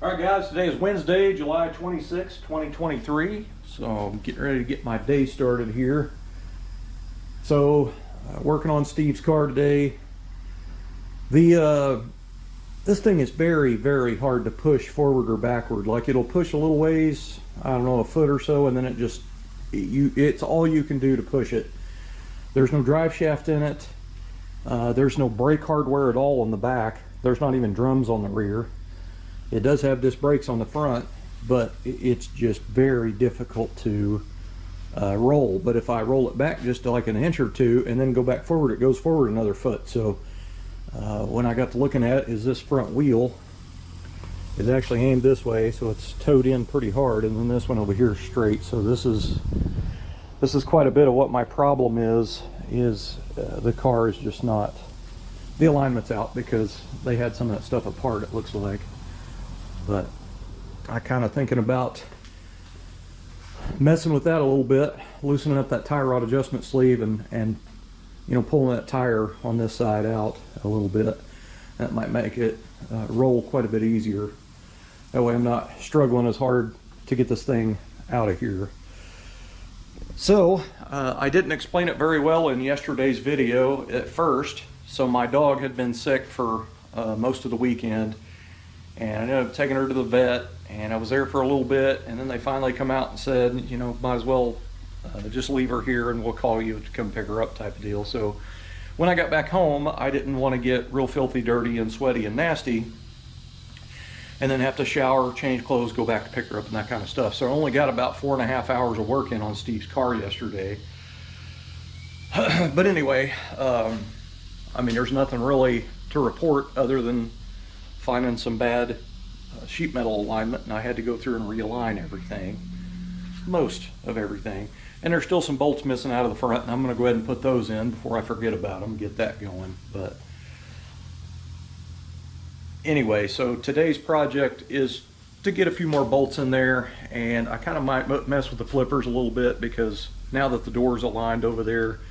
All right, guys, today is Wednesday, July 26, 2023. So I'm getting ready to get my day started here. So working on Steve's car today. This thing is very, very hard to push forward or backward. Like, it'll push a little ways, I don't know, a foot or so, and then it just, it's all you can do to push it. There's no drive shaft in it. There's no brake hardware at all on the back. There's not even drums on the rear. It does have disc brakes on the front, but it's just very difficult to roll. But if I roll it back just like an inch or two and then go back forward, it goes forward another foot. So when I got to looking at it, is this front wheel is actually aimed this way, so it's towed in pretty hard, and then this one over here is straight. So this is quite a bit of what my problem is the car is just not, the alignment's out because they had some of that stuff apart, it looks like. But I kind of thinking about messing with that a little bit, loosening up that tie rod adjustment sleeve and you know, pulling that tire on this side out a little bit. That might make it roll quite a bit easier. That way I'm not struggling as hard to get this thing out of here. So I didn't explain it very well in yesterday's video at first. So my dog had been sick for most of the weekend, and I ended up taking her to the vet, and I was there for a little bit, and then they finally come out and said, you know, might as well just leave her here and we'll call you to come pick her up, type of deal. So when I got back home, I didn't want to get real filthy, dirty, and sweaty and nasty, and then have to shower, change clothes, go back to pick her up and that kind of stuff. So I only got about 4.5 hours of work in on Steve's car yesterday. But anyway, I mean, there's nothing really to report other than finding some bad sheet metal alignment, and I had to go through and realign everything, most of everything. And there's still some bolts missing out of the front, and I'm going to go ahead and put those in before I forget about them, get that going. But anyway, so today's project is to get a few more bolts in there, and I kind of might mess with the flippers a little bit because now that the door's aligned over there,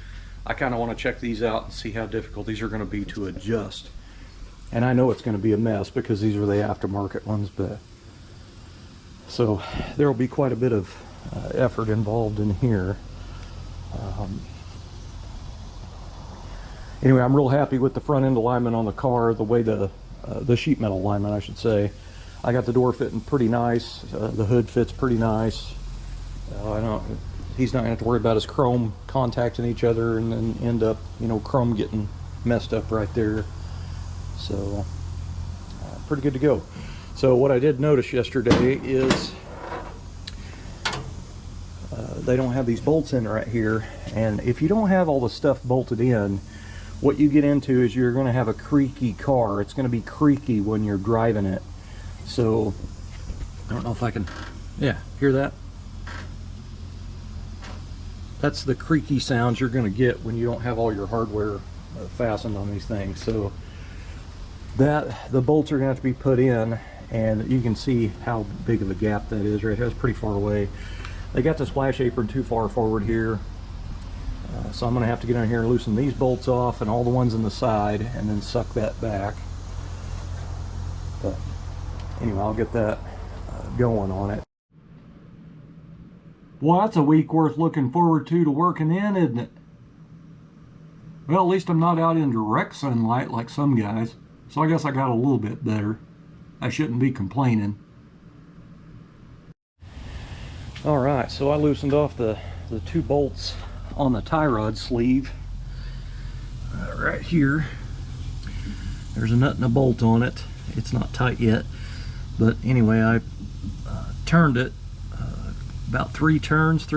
I kind of want to check these out and see how difficult these are going to be to adjust. And I know it's going to be a mess because these are the aftermarket ones, but so there will be quite a bit of effort involved in here. Anyway, I'm real happy with the front end alignment on the car, the way the sheet metal alignment, I should say. I got the door fitting pretty nice. The hood fits pretty nice. He's not going to have to worry about his chrome contacting each other and then end up, you know, chrome getting messed up right there. So pretty good to go. So what I did notice yesterday is they don't have these bolts in right here, and if you don't have all the stuff bolted in, what you get into is you're going to have a creaky car. It's going to be creaky when you're driving it. So I don't know if I can, yeah, hear that? That's the creaky sounds you're going to get when you don't have all your hardware fastened on these things. So the bolts are going to have to be put in, and you can see how big of a gap that is right here. It's pretty far away. They got the splash apron too far forward here, so I'm going to have to get in here and loosen these bolts off and all the ones in the side and then suck that back. But anyway, I'll get that going on it. Well, that's a week worth looking forward to working in, isn't it? Well, at least I'm not out in direct sunlight like some guys. So I guess I got a little bit better. I shouldn't be complaining. All right, so I loosened off the two bolts on the tie rod sleeve. Right here. There's a nut and a bolt on it. It's not tight yet. But anyway, I turned it about 3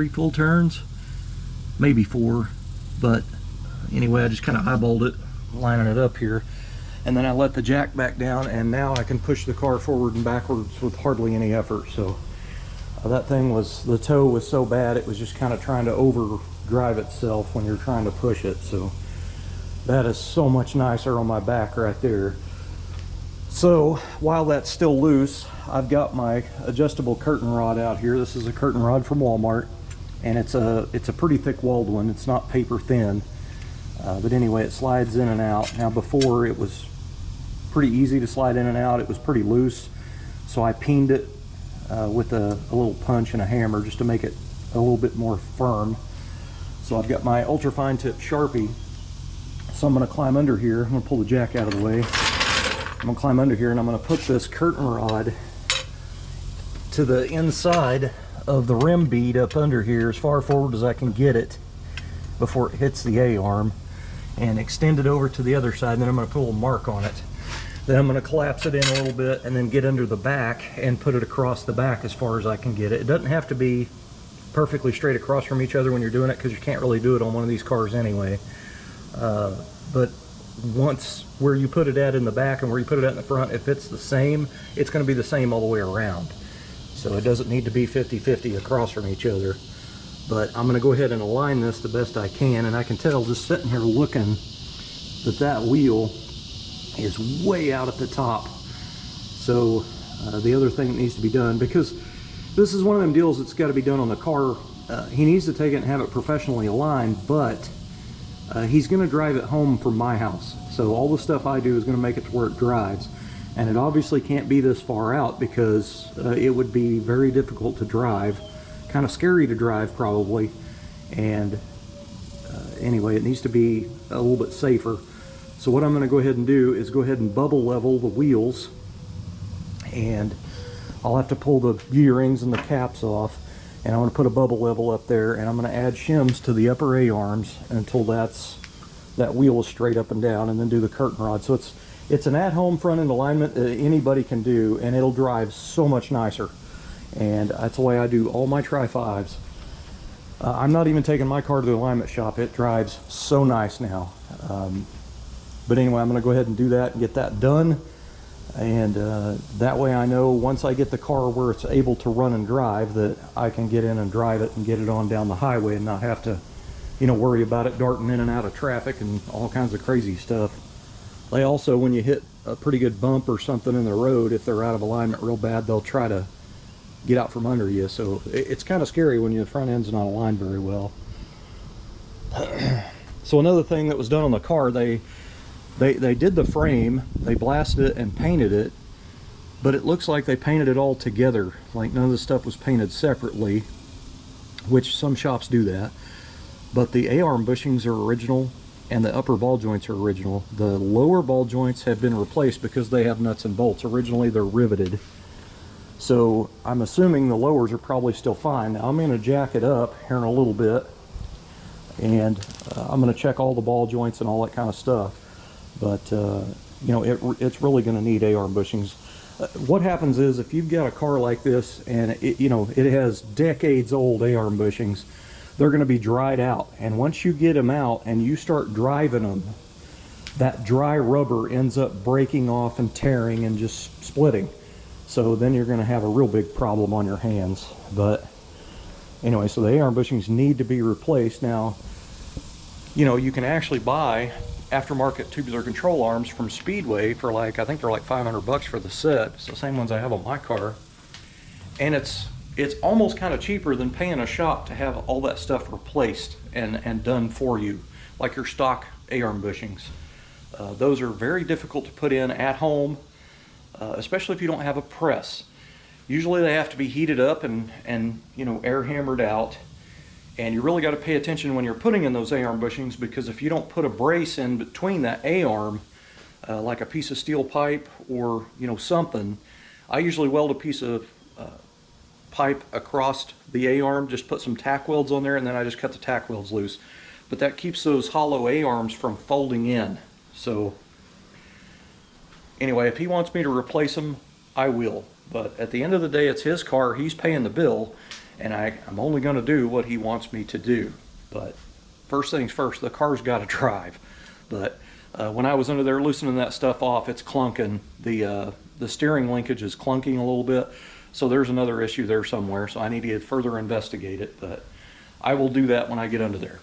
full turns. Maybe 4. But anyway, I just kind of eyeballed it, lining it up here. And then I let the jack back down, and now I can push the car forward and backwards with hardly any effort. So that thing the toe was so bad, it was just kind of trying to overdrive itself when you're trying to push it. So that is so much nicer on my back right there. So while that's still loose, I've got my adjustable curtain rod out here. This is a curtain rod from Walmart, and it's a pretty thick walled one. It's not paper thin, but anyway, it slides in and out. Now before, it was pretty easy to slide in and out. It was pretty loose. So I peened it with a little punch and a hammer just to make it a little bit more firm. So I've got my ultra fine tip Sharpie. So I'm going to climb under here. I'm going to pull the jack out of the way. I'm going to climb under here and I'm going to put this curtain rod to the inside of the rim bead up under here, as far forward as I can get it before it hits the A-arm, and extend it over to the other side, and then I'm going to put a little mark on it. Then I'm going to collapse it in a little bit and then get under the back and put it across the back as far as I can get it. It doesn't have to be perfectly straight across from each other when you're doing it, because you can't really do it on one of these cars anyway. But once where you put it at in the back and where you put it at in the front, if it's the same, it's going to be the same all the way around. So it doesn't need to be 50-50 across from each other. But I'm going to go ahead and align this the best I can, and I can tell just sitting here looking that wheel is way out at the top. So the other thing that needs to be done, because this is one of them deals that's got to be done on the car, he needs to take it and have it professionally aligned, but he's going to drive it home from my house. So all the stuff I do is going to make it to where it drives. And it obviously can't be this far out, because it would be very difficult to drive, kind of scary to drive probably. And anyway, it needs to be a little bit safer. So what I'm going to go ahead and do is go ahead and bubble level the wheels, and I'll have to pull the gearings and the caps off, and I'm going to put a bubble level up there, and I'm going to add shims to the upper A-arms until that wheel is straight up and down, and then do the curtain rod. So it's an at-home front end alignment that anybody can do, and it'll drive so much nicer. And that's the way I do all my Tri-5s. I'm not even taking my car to the alignment shop. It drives so nice now. But anyway, I'm going to go ahead and do that and get that done. And that way I know once I get the car where it's able to run and drive, that I can get in and drive it and get it on down the highway and not have to, you know, worry about it darting in and out of traffic and all kinds of crazy stuff. They also, when you hit a pretty good bump or something in the road, if they're out of alignment real bad, they'll try to get out from under you. So it's kind of scary when your front end's not aligned very well. So another thing that was done on the car, they did the frame, they blasted it and painted it, but it looks like they painted it all together. Like none of the stuff was painted separately, which some shops do that. But the A-arm bushings are original, and the upper ball joints are original. The lower ball joints have been replaced because they have nuts and bolts. Originally they're riveted. So I'm assuming the lowers are probably still fine. Now I'm going to jack it up here in a little bit, and I'm going to check all the ball joints and all that kind of stuff. But you know, it's really going to need A-arm bushings. What happens is, if you've got a car like this and you know, it has decades old A-arm bushings, they're going to be dried out, and once you get them out and you start driving them, that dry rubber ends up breaking off and tearing and just splitting. So then you're going to have a real big problem on your hands. But anyway, so the A-arm bushings need to be replaced. Now, you know, you can actually buy aftermarket tubular control arms from Speedway for like, I think they're like 500 bucks for the set. It's the same ones I have on my car, and it's almost kind of cheaper than paying a shop to have all that stuff replaced and done for you, like your stock A-arm bushings. Those are very difficult to put in at home, especially if you don't have a press. Usually they have to be heated up and you know, air hammered out. And you really got to pay attention when you're putting in those A-arm bushings, because if you don't put a brace in between that A-arm, like a piece of steel pipe or, you know, something, I usually weld a piece of pipe across the A-arm, just put some tack welds on there, and then I just cut the tack welds loose. But that keeps those hollow A-arms from folding in. So anyway, if he wants me to replace them, I will. But at the end of the day, it's his car, he's paying the bill, and I'm only going to do what he wants me to do. But first things first, the car's got to drive. But when I was under there loosening that stuff off, it's clunking. The steering linkage is clunking a little bit. So there's another issue there somewhere. So I need to further investigate it. But I will do that when I get under there.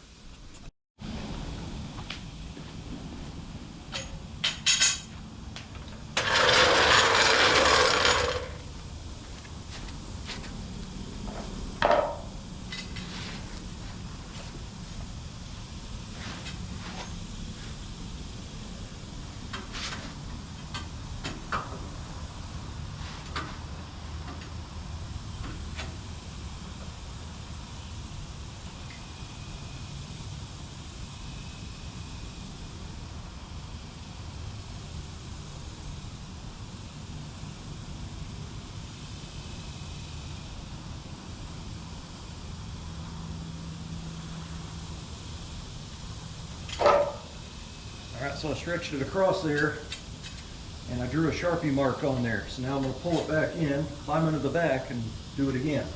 so I stretched it across there and I drew a Sharpie mark on there. So now I'm going to pull it back in, climb into the back, and do it again.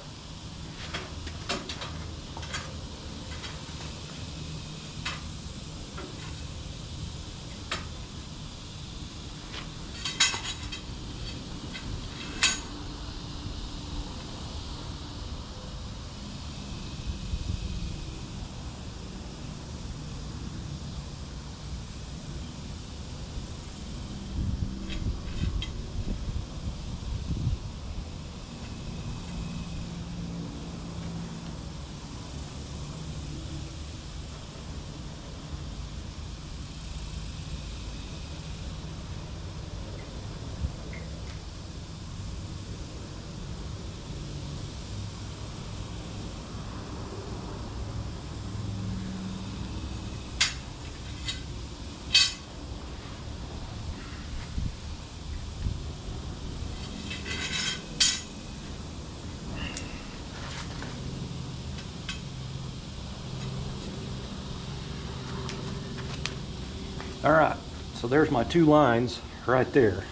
All right, so there's my two lines right there.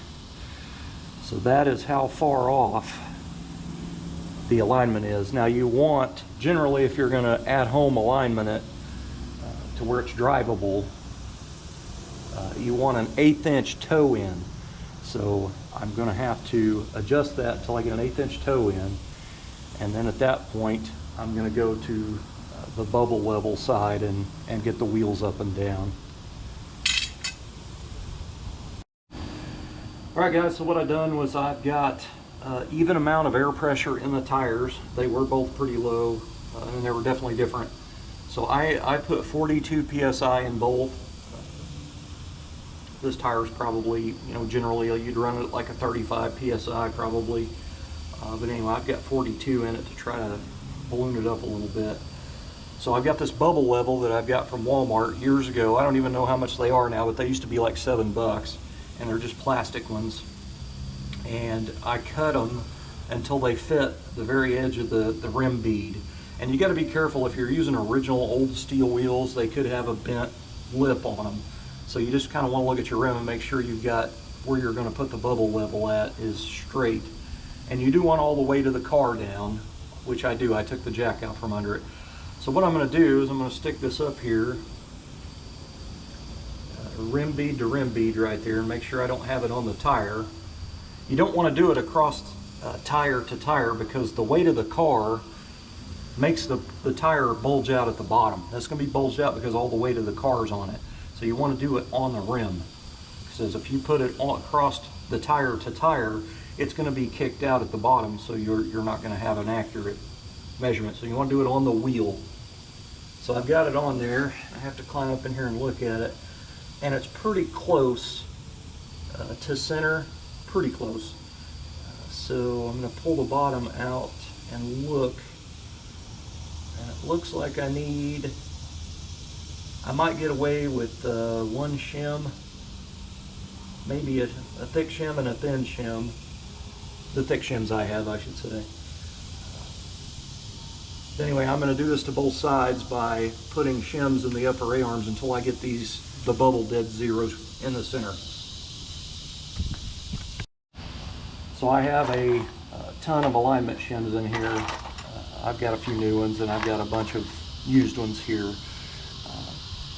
So that is how far off the alignment is. Now you want, generally if you're gonna at-home alignment it to where it's drivable, you want an 1/8 inch toe in. So I'm gonna have to adjust that until I get an 1/8 inch toe in. And then at that point, I'm gonna go to the bubble level side and get the wheels up and down. All right guys, so what I've done was I've got even amount of air pressure in the tires. They were both pretty low and they were definitely different. So I put 42 PSI in both. This tire is probably, you know, generally you'd run it like a 35 PSI probably. But anyway, I've got 42 in it to try to balloon it up a little bit. So I've got this bubble level that I've got from Walmart years ago. I don't even know how much they are now, but they used to be like $7. And they're just plastic ones, and I cut them until they fit the very edge of the rim bead. And you got to be careful if you're using original old steel wheels, they could have a bent lip on them. So you just kind of want to look at your rim and make sure you've got where you're going to put the bubble level at is straight. And you do want all the way to the car down, which I do. I took the jack out from under it. So what I'm going to do is I'm going to stick this up here, rim bead to rim bead right there, and make sure I don't have it on the tire. You don't want to do it across tire to tire because the weight of the car makes the tire bulge out at the bottom. That's going to be bulged out because all the weight of the car is on it. So you want to do it on the rim, because if you put it across the tire to tire, it's going to be kicked out at the bottom, so you're not going to have an accurate measurement. So you want to do it on the wheel. So I've got it on there. I have to climb up in here and look at it. And it's pretty close to center, pretty close. So I'm going to pull the bottom out and look. And it looks like I might get away with one shim, maybe a thick shim and a thin shim. The thick shims I have, I should say. Anyway, I'm going to do this to both sides by putting shims in the upper A-arms until I get the bubble dead zeros in the center. So I have a ton of alignment shims in here. I've got a few new ones and I've got a bunch of used ones here.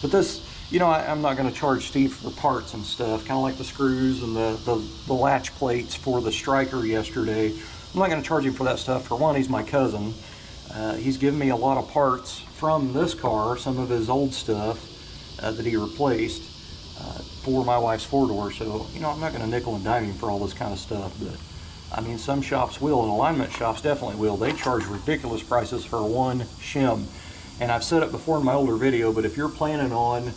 But this, you know, I'm not going to charge Steve for parts and stuff, kind of like the screws and the latch plates for the striker yesterday. I'm not going to charge him for that stuff. For one, he's my cousin. He's given me a lot of parts from this car, some of his old stuff that he replaced for my wife's four-door. So, you know, I'm not going to nickel and dime him for all this kind of stuff, but I mean, some shops will, and alignment shops definitely will. They charge ridiculous prices for one shim. And I've said it before in my older video, but if you're planning on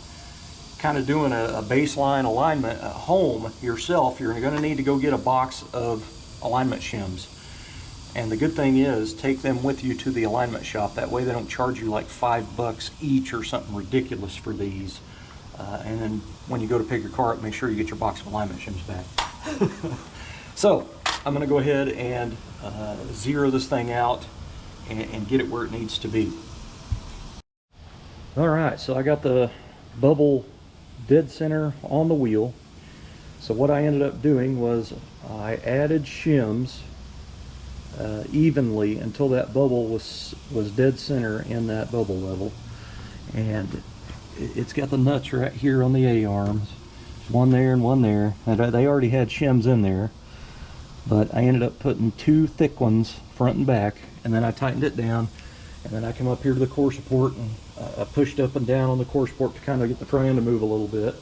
kind of doing a baseline alignment at home yourself, you're going to need to go get a box of alignment shims. And the good thing is, take them with you to the alignment shop. That way they don't charge you like $5 each or something ridiculous for these. And then when you go to pick your car up, make sure you get your box of alignment shims back. So I'm going to go ahead and zero this thing out and get it where it needs to be. All right, so I got the bubble dead center on the wheel. So what I ended up doing was I added shims evenly until that bubble was dead center in that bubble level. And it's got the nuts right here on the A-arms. There's one there and one there. And they already had shims in there, but I ended up putting two thick ones front and back, and then I tightened it down, and then I came up here to the core support and I pushed up and down on the core support to kind of get the front end to move a little bit.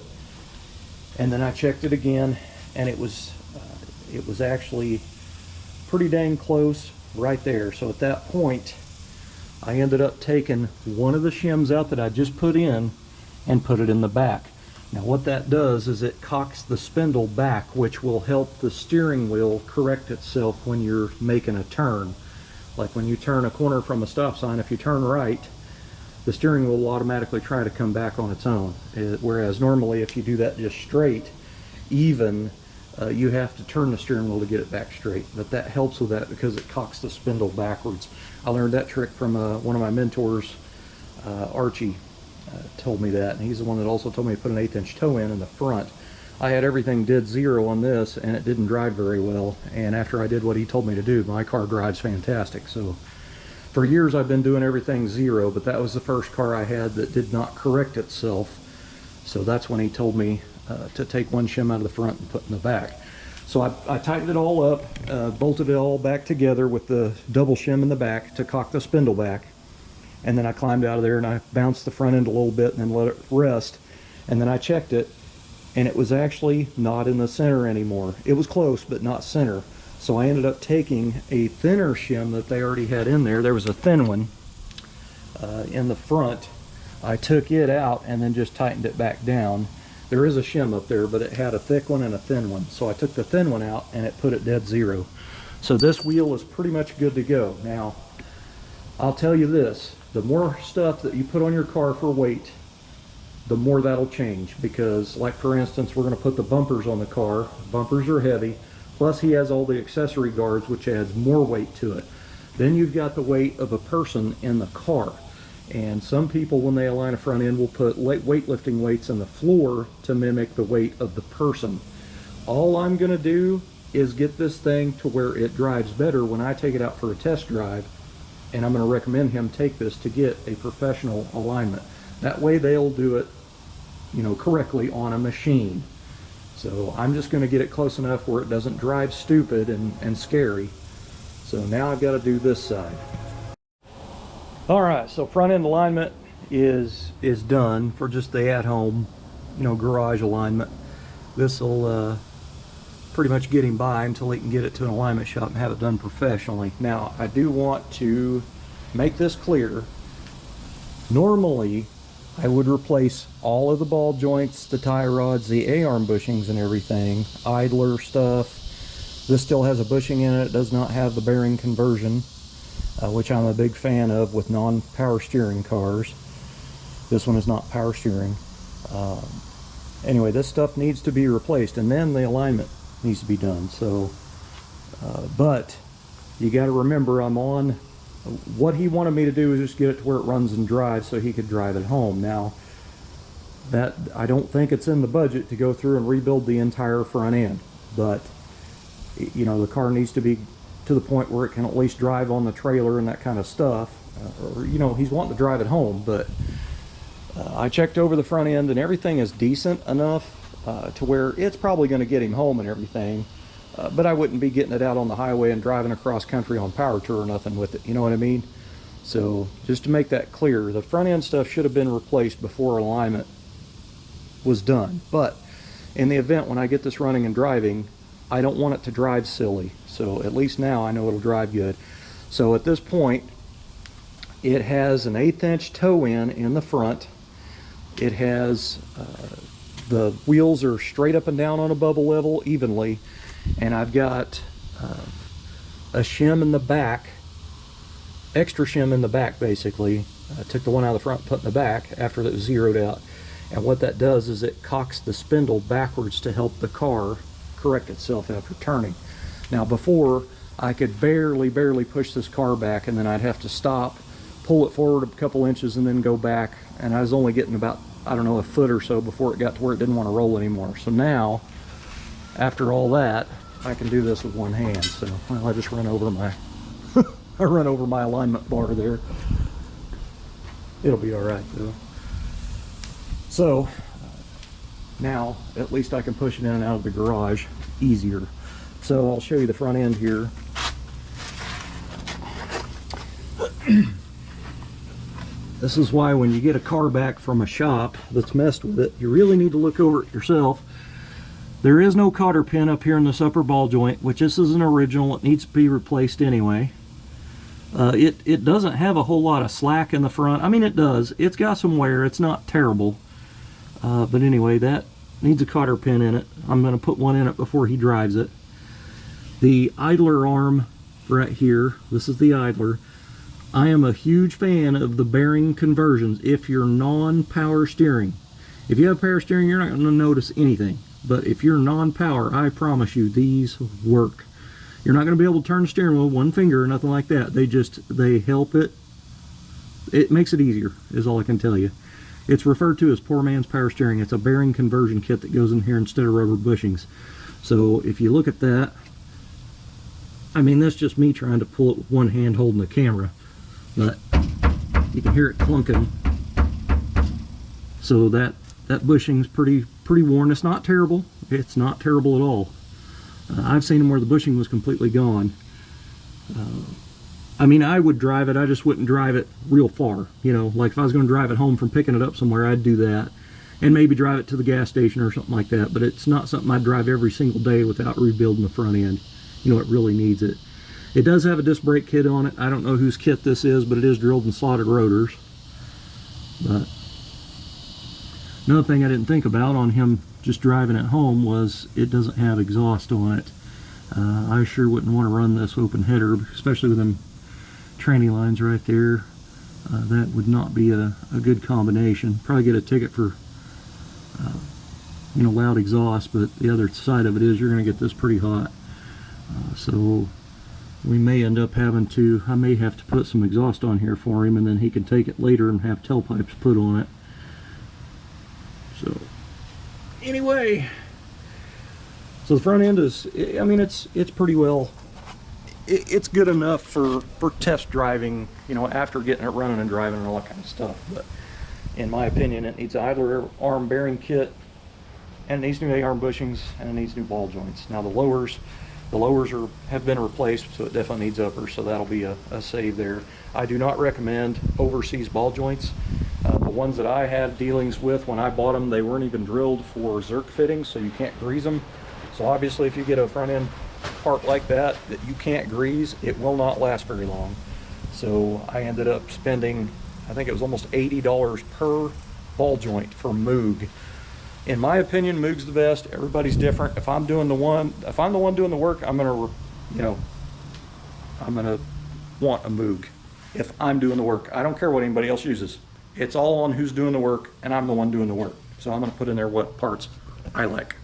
And then I checked it again, and it was actually pretty dang close right there. So at that point, I ended up taking one of the shims out that I just put in and put it in the back. Now what that does is it cocks the spindle back, which will help the steering wheel correct itself when you're making a turn. Like when you turn a corner from a stop sign, if you turn right, the steering wheel will automatically try to come back on its own. Whereas normally if you do that just straight, even, you have to turn the steering wheel to get it back straight. But that helps with that because it cocks the spindle backwards. I learned that trick from one of my mentors, Archie. Told me that, and he's the one that also told me to put an 1/8 inch toe in the front. I had everything dead zero on this, and it didn't drive very well. And after I did what he told me to do, my car drives fantastic. So for years I've been doing everything zero, but that was the first car I had that did not correct itself. So that's when he told me to take one shim out of the front and put in the back. So I tightened it all up, bolted it all back together with the double shim in the back to cock the spindle back. And then I climbed out of there and I bounced the front end a little bit and then let it rest. And then I checked it, and it was actually not in the center anymore. It was close, but not center. So I ended up taking a thinner shim that they already had in there. There was a thin one in the front. I took it out and then just tightened it back down. There is a shim up there, but it had a thick one and a thin one. So I took the thin one out and it put it dead zero. So this wheel is pretty much good to go. Now, I'll tell you this, the more stuff that you put on your car for weight, the more that'll change. Because, like for instance, we're going to put the bumpers on the car. Bumpers are heavy, plus he has all the accessory guards, which adds more weight to it. Then you've got the weight of a person in the car. And some people, when they align a front end, will put weightlifting weights in the floor to mimic the weight of the person. All I'm going to do is get this thing to where it drives better when I take it out for a test drive. And I'm going to recommend him take this to get a professional alignment. That way they'll do it, you know, correctly on a machine. So I'm just going to get it close enough where it doesn't drive stupid and scary. So now I've got to do this side. All right, so front end alignment is done for just the at-home, you know, garage alignment. This will pretty much get him by until he can get it to an alignment shop and have it done professionally. Now, I do want to make this clear. Normally, I would replace all of the ball joints, the tie rods, the A-arm bushings and everything, idler stuff. This still has a bushing in it. It does not have the bearing conversion, which I'm a big fan of with non-power steering cars. This one is not power steering. Anyway, this stuff needs to be replaced, and then the alignment needs to be done. So but you got to remember, I'm on what he wanted me to do is just get it to where it runs and drives so he could drive it home. Now that I don't think it's in the budget to go through and rebuild the entire front end, but you know, the car needs to be to the point where it can at least drive on the trailer and that kind of stuff, or you know, he's wanting to drive it home. But I checked over the front end and everything is decent enough to where it's probably going to get him home and everything, but I wouldn't be getting it out on the highway and driving across country on power tour or nothing with it, you know what I mean? So just to make that clear, the front end stuff should have been replaced before alignment was done. But in the event when I get this running and driving, I don't want it to drive silly, so at least now I know it'll drive good. So at this point, it has an 1/8 inch toe in the front. It has the wheels are straight up and down on a bubble level evenly, and I've got a shim in the back, extra shim in the back basically. I took the one out of the front, put in the back after it was zeroed out, and what that does is it cocks the spindle backwards to help the car correct itself after turning. Now before, I could barely push this car back, and then I'd have to stop, pull it forward a couple inches and then go back, and I was only getting about I don't know, a foot or so before it got to where it didn't want to roll anymore. So now, after all that, I can do this with one hand. So, well, I just run over my, I run over my alignment bar there. It'll be all right though. So, now, at least I can push it in and out of the garage easier. So I'll show you the front end here. This is why when you get a car back from a shop that's messed with it, you really need to look over it yourself. There is no cotter pin up here in this upper ball joint, which this is an original. It needs to be replaced anyway. It doesn't have a whole lot of slack in the front. I mean, it does. It's got some wear. It's not terrible. But anyway, that needs a cotter pin in it. I'm going to put one in it before he drives it. The idler arm right here, this is the idler. I am a huge fan of the bearing conversions if you're non-power steering. If you have power steering, you're not going to notice anything. But if you're non-power, I promise you, these work. You're not going to be able to turn the steering wheel with one finger or nothing like that. They help it. It makes it easier, is all I can tell you. It's referred to as poor man's power steering. It's a bearing conversion kit that goes in here instead of rubber bushings. So if you look at that, I mean, that's just me trying to pull it with one hand holding the camera. But you can hear it clunking. So that bushing's pretty worn. It's not terrible. It's not terrible at all. I've seen them where the bushing was completely gone. I mean, I would drive it. I just wouldn't drive it real far. You know, like if I was going to drive it home from picking it up somewhere, I'd do that. And maybe drive it to the gas station or something like that. But it's not something I'd drive every single day without rebuilding the front end. You know, it really needs it. It does have a disc brake kit on it. I don't know whose kit this is, but it is drilled and slotted rotors. But another thing I didn't think about on him just driving it home was it doesn't have exhaust on it. I sure wouldn't want to run this open header, especially with them tranny lines right there. That would not be a good combination. Probably get a ticket for you know, loud exhaust, but the other side of it is you're going to get this pretty hot. So we may end up having to, I may have to put some exhaust on here for him, and then he can take it later and have tailpipes put on it. So anyway, so the front end is, I mean, it's pretty well, it's good enough for test driving, you know, after getting it running and driving and all that kind of stuff. But in my opinion, it needs an idler arm bearing kit, and it needs new A-arm bushings, and it needs new ball joints. Now the lowers have been replaced, so it definitely needs uppers, so that'll be a save there. I do not recommend overseas ball joints. The ones that I had dealings with when I bought them, they weren't even drilled for Zerk fittings, so you can't grease them. So obviously if you get a front end part like that you can't grease, it will not last very long. So I ended up spending, I think it was almost $80 per ball joint for Moog. In my opinion, Moog's the best. Everybody's different. If I'm the one doing the work, I'm gonna want a Moog. If I'm doing the work, I don't care what anybody else uses. It's all on who's doing the work, and I'm the one doing the work. So I'm gonna put in there what parts I like.